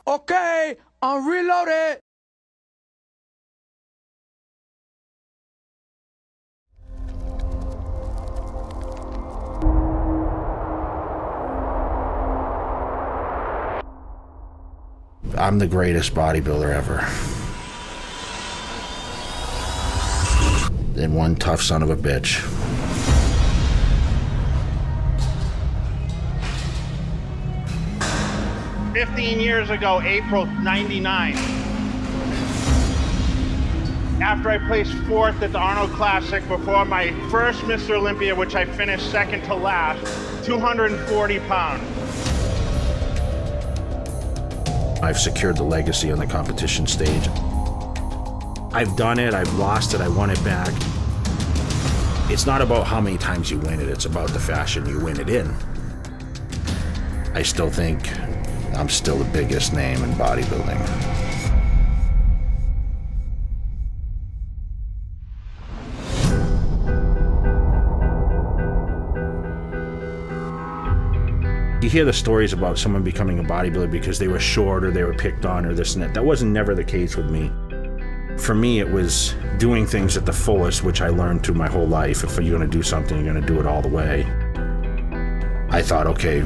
Okay, I'm reloaded. I'm the greatest bodybuilder ever. And one tough son of a bitch. "15 years ago, April '99, after I placed 4th at the Arnold Classic before my first Mr. Olympia, which I finished second to last, 240 pounds. I've secured the legacy on the competition stage. I've done it, I've lost it, I won it back. It's not about how many times you win it, it's about the fashion you win it in. I still think I'm still the biggest name in bodybuilding. You hear the stories about someone becoming a bodybuilder because they were short or they were picked on or this and that. That wasn't never the case with me. For me, it was doing things at the fullest, which I learned through my whole life. If you're gonna do something, you're gonna do it all the way. I thought, okay,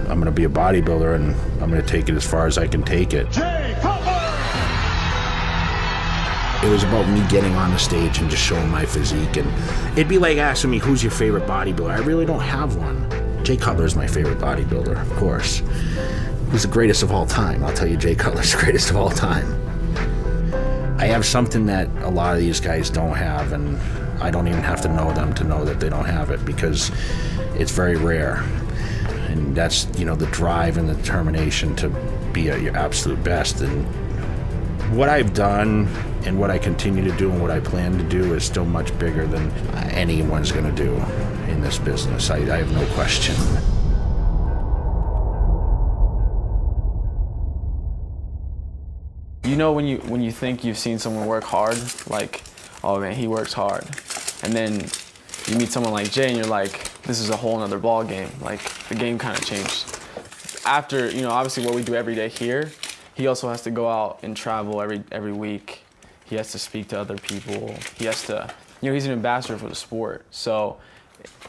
I'm gonna be a bodybuilder and I'm gonna take it as far as I can take it. Cutler! It was about me getting on the stage and just showing my physique. And it'd be like asking me, who's your favorite bodybuilder? I really don't have one. Cutler is my favorite bodybuilder, of course. He's the greatest of all time. I'll tell you, Cutler's the greatest of all time. I have something that a lot of these guys don't have, and I don't even have to know them to know that they don't have it, because it's very rare. And that's, you know, the drive and the determination to be at your absolute best. And what I've done and what I continue to do and what I plan to do is still much bigger than anyone's gonna do in this business. I have no question. You know, when you think you've seen someone work hard, like, oh man, he works hard. And then you meet someone like Jay and you're like, this is a whole nother ball game. Like, the game kind of changed. After, you know, obviously what we do every day here, he also has to go out and travel every week. He has to speak to other people. He has to, you know, he's an ambassador for the sport. So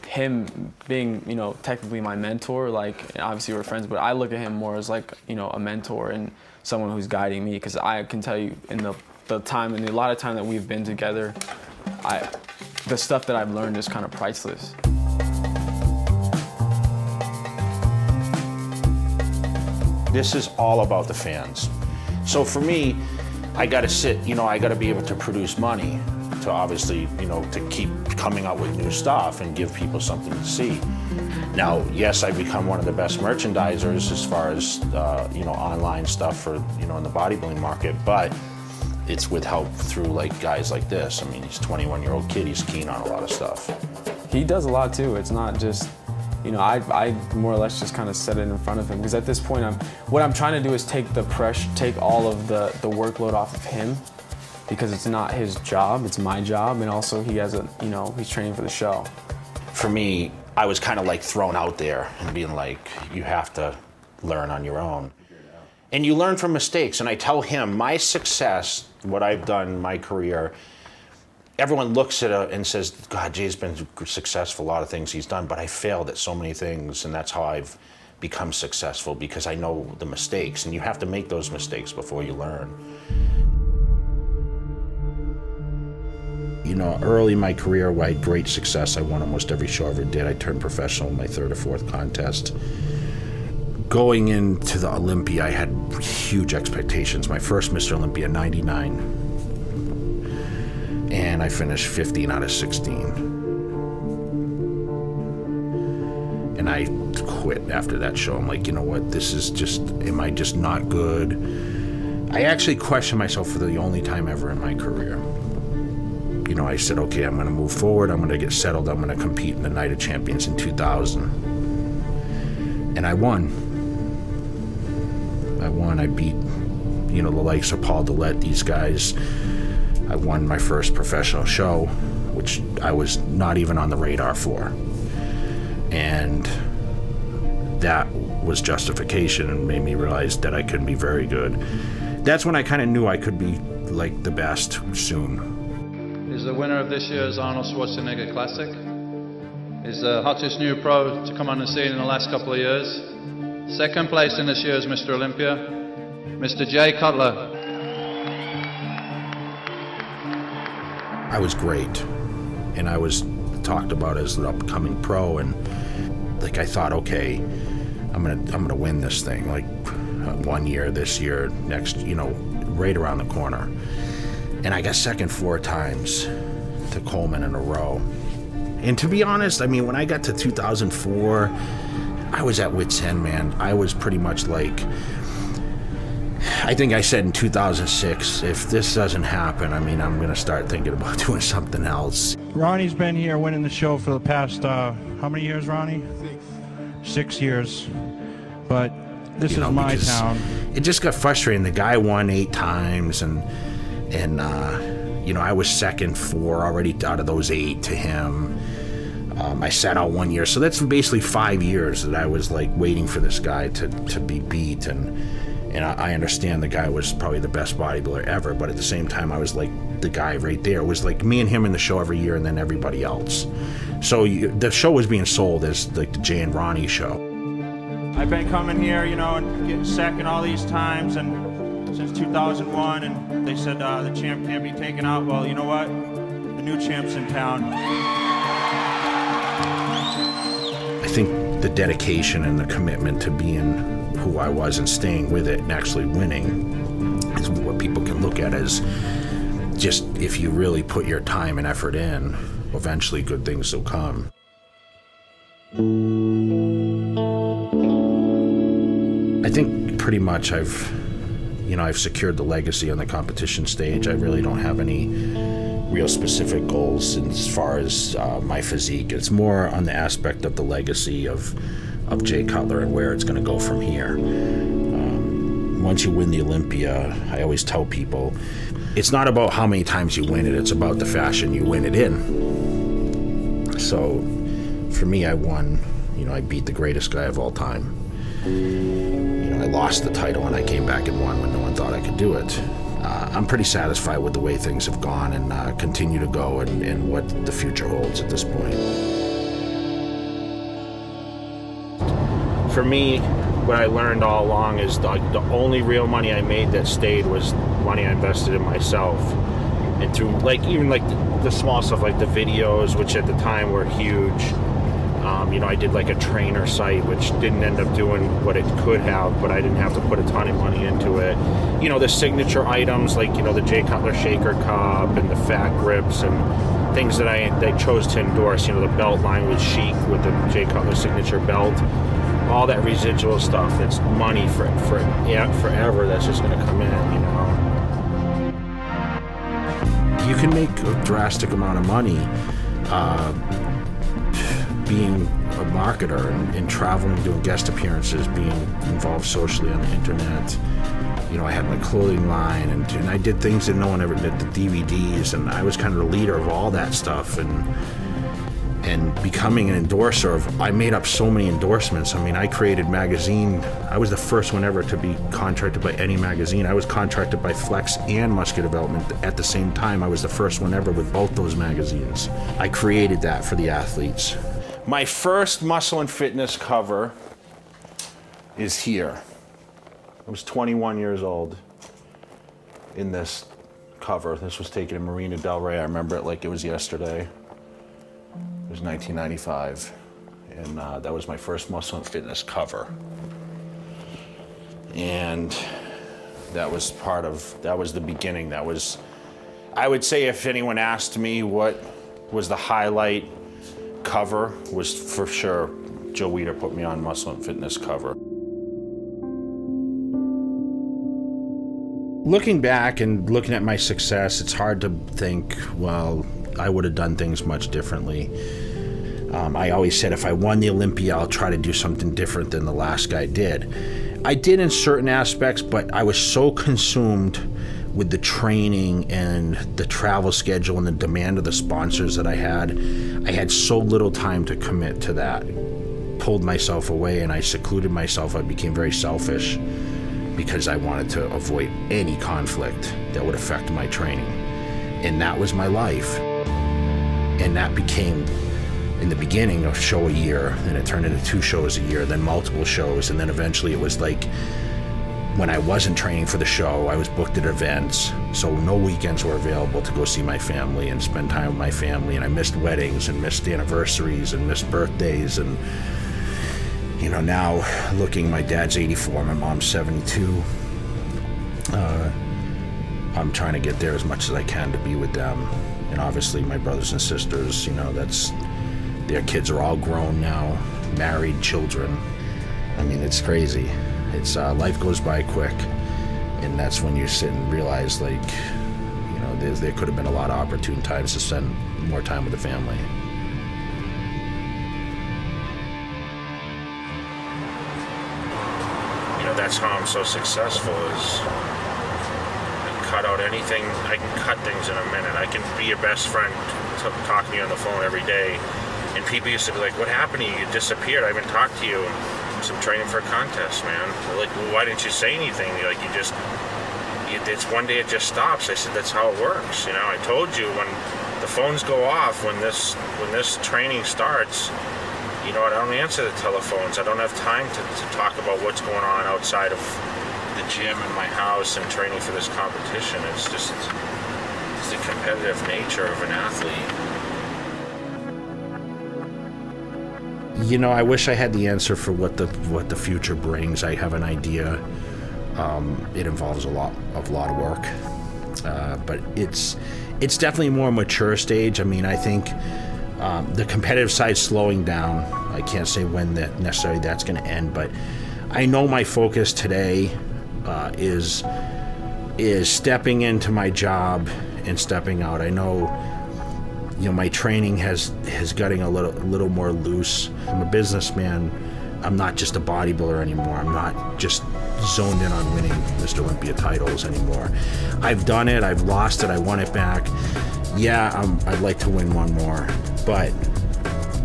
him being, you know, technically my mentor, like, obviously we're friends, but I look at him more as like, you know, a mentor and someone who's guiding me, because I can tell you in the time and a lot of time that we've been together, the stuff that I've learned is kind of priceless. This is all about the fans. So for me, I gotta sit, you know, I gotta be able to produce money to obviously, you know, to keep coming out with new stuff and give people something to see. Now, yes, I've become one of the best merchandisers as far as, you know, online stuff for, you know, in the bodybuilding market, but it's with help through like guys like this. I mean, he's a 21-year-old kid, he's keen on a lot of stuff. He does a lot too. It's not just, you know, I more or less just kind of set it in front of him, because at this point, what I'm trying to do is take the pressure, take all of the workload off of him, because it's not his job, it's my job, and also he has a, you know, he's training for the show. For me, I was kind of like thrown out there and being like, you have to learn on your own. And you learn from mistakes, and I tell him, my success, what I've done in my career, everyone looks at it and says, God, Jay's been successful, a lot of things he's done, but I failed at so many things, and that's how I've become successful, because I know the mistakes, and you have to make those mistakes before you learn. You know, early in my career, I had great success. I won almost every show I ever did. I turned professional in my 3rd or 4th contest. Going into the Olympia, I had huge expectations. My first Mr. Olympia, 99. And I finished 15 out of 16. And I quit after that show. I'm like, you know what, this is just, am I just not good? I actually questioned myself for the only time ever in my career. You know, I said, okay, I'm gonna move forward, I'm gonna get settled, I'm gonna compete in the Night of Champions in 2000. And I won. I beat, you know, the likes of Paul Dillette, these guys. I won my first professional show, which I was not even on the radar for. And that was justification and made me realize that I could be very good. That's when I kind of knew I could be like the best soon. Is the winner of this year's Arnold Schwarzenegger Classic. Is the hottest new pro to come on the scene in the last couple of years. Second place in this year's Mr. Olympia, Mr. Jay Cutler. I was great, and I was talked about as an upcoming pro, and like I thought, okay, I'm gonna win this thing, like 1 year, this year, next, you know, right around the corner. And I got second 4 times to Coleman in a row. And to be honest, I mean, when I got to 2004, I was at wit's end, man. I was pretty much like, I think I said in 2006, if this doesn't happen, I mean, I'm gonna start thinking about doing something else. Ronnie's been here winning the show for the past, how many years, Ronnie? 6 years. But this is my town. It just got frustrating. The guy won 8 times, and you know, I was second 4 already out of those 8 to him. I sat out 1 year, so that's basically 5 years that I was like waiting for this guy to be beat, and I understand the guy was probably the best bodybuilder ever, but at the same time I was like the guy right there. It was like me and him in the show every year, and then everybody else. So the show was being sold as like the Jay and Ronnie show. I've been coming here, you know, and getting second all these times, and since 2001, and they said the champ can't be taken out. Well, you know what? The new champ's in town. I think the dedication and the commitment to being who I was and staying with it and actually winning is what people can look at as just, if you really put your time and effort in, eventually good things will come. I think pretty much I've secured the legacy on the competition stage. I really don't have any real specific goals as far as my physique. It's more on the aspect of the legacy of Jay Cutler and where it's going to go from here. Once you win the Olympia, I always tell people, it's not about how many times you win it, it's about the fashion you win it in. So for me, I won, you know, I beat the greatest guy of all time. You know, I lost the title and I came back and won when no one thought I could do it. I'm pretty satisfied with the way things have gone and continue to go, and what the future holds at this point. For me, what I learned all along is the only real money I made that stayed was money I invested in myself. And through even the small stuff, like the videos, which at the time were huge. You know, I did like a trainer site, which didn't end up doing what it could have, but I didn't have to put a ton of money into it. You know, the signature items, like, you know, the Jay Cutler shaker cup and the fat grips and things that I chose to endorse. You know, the belt line was chic with the Jay Cutler signature belt. All that residual stuff, that's money forever, that's just going to come in, you know. You can make a drastic amount of money being a marketer and traveling, doing guest appearances, being involved socially on the internet. You know, I had my clothing line, and I did things that no one ever did, the DVDs, and I was kind of the leader of all that stuff, and becoming an endorser I made up so many endorsements. I mean, I created magazine. I was the first one ever to be contracted by any magazine. I was contracted by Flex and Muscular Development at the same time. I was the first one ever with both those magazines. I created that for the athletes. My first Muscle and Fitness cover is here. I was 21 years old in this cover. This was taken in Marina Del Rey. I remember it like it was yesterday. It was 1995, and that was my first Muscle and Fitness cover. And that was the beginning. That was, I would say, if anyone asked me what was the highlight cover, was for sure Joe Weider put me on Muscle and Fitness cover. Looking back and looking at my success, it's hard to think, well, I would have done things much differently. I always said if I won the Olympia, I'll try to do something different than the last guy did. I did in certain aspects, but I was so consumed with the training and the travel schedule and the demand of the sponsors that I had so little time to commit to that. pulled myself away and I secluded myself. I became very selfish because I wanted to avoid any conflict that would affect my training. And that was my life. And that became, in the beginning, a show a year, then it turned into 2 shows a year, then multiple shows, and then eventually it was like, when I wasn't training for the show, I was booked at events, so no weekends were available to go see my family and spend time with my family, and I missed weddings and missed anniversaries and missed birthdays. And you know, now looking, my dad's 84, my mom's 72. I'm trying to get there as much as I can to be with them. And obviously my brothers and sisters, you know, their kids are all grown now, married, children. I mean, it's crazy. It's life goes by quick, and that's when you sit and realize, like, you know, there could have been a lot of opportune times to spend more time with the family. You know, that's how I'm so successful, is cut out anything. I can cut things in a minute. I can be your best friend, talk to you on the phone every day. And people used to be like, what happened to you? You disappeared. I haven't talked to you. I'm training for a contest, man. They're like, well, why didn't you say anything? You're like, it's one day it just stops. I said, that's how it works. You know, I told you, when the phones go off, when this training starts, you know, I don't answer the telephones. I don't have time to talk about what's going on outside of the gym in my house and training for this competition. It's just the competitive nature of an athlete. You know, I wish I had the answer for what the future brings. I have an idea. It involves a lot of work, but it's definitely a more mature stage. I mean, I think the competitive side's slowing down. I can't say when necessarily that's going to end, but I know my focus today is stepping into my job and stepping out. I know, you know, my training has gotten a little more loose. I'm a businessman. I'm not just a bodybuilder anymore. I'm not just zoned in on winning Mr. Olympia titles anymore. I've done it. I've lost it. I won it back. Yeah, I'd like to win one more, but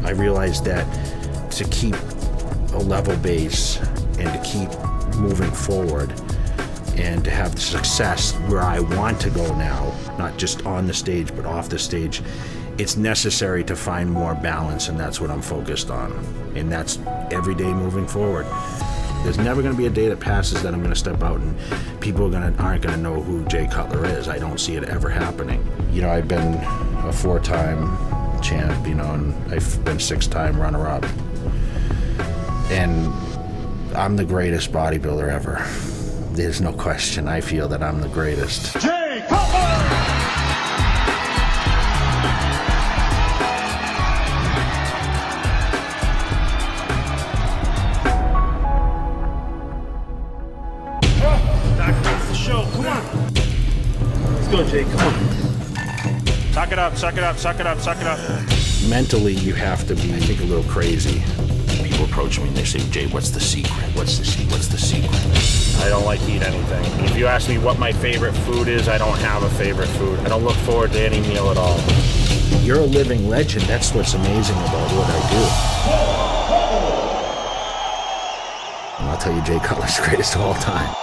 I realized that to keep a level base and to keep moving forward and to have success where I want to go now, not just on the stage but off the stage, it's necessary to find more balance, and that's what I'm focused on. And that's every day moving forward. There's never going to be a day that passes that I'm going to step out and people aren't going to know who Jay Cutler is. I don't see it ever happening. You know, I've been a 4-time champ, you know, and I've been 6-time runner-up. And I'm the greatest bodybuilder ever. There's no question. I feel that I'm the greatest. Jay Cutler! Let's go, Jay, come on. Suck it up, suck it up, suck it up, suck it up. Mentally, you have to be, I think, a little crazy. People approach me and they say, Jay, what's the secret? What's the secret? What's the secret? I don't like to eat anything. If you ask me what my favorite food is, I don't have a favorite food. I don't look forward to any meal at all. You're a living legend. That's what's amazing about what I do. And I'll tell you, Jay Cutler's the greatest of all time.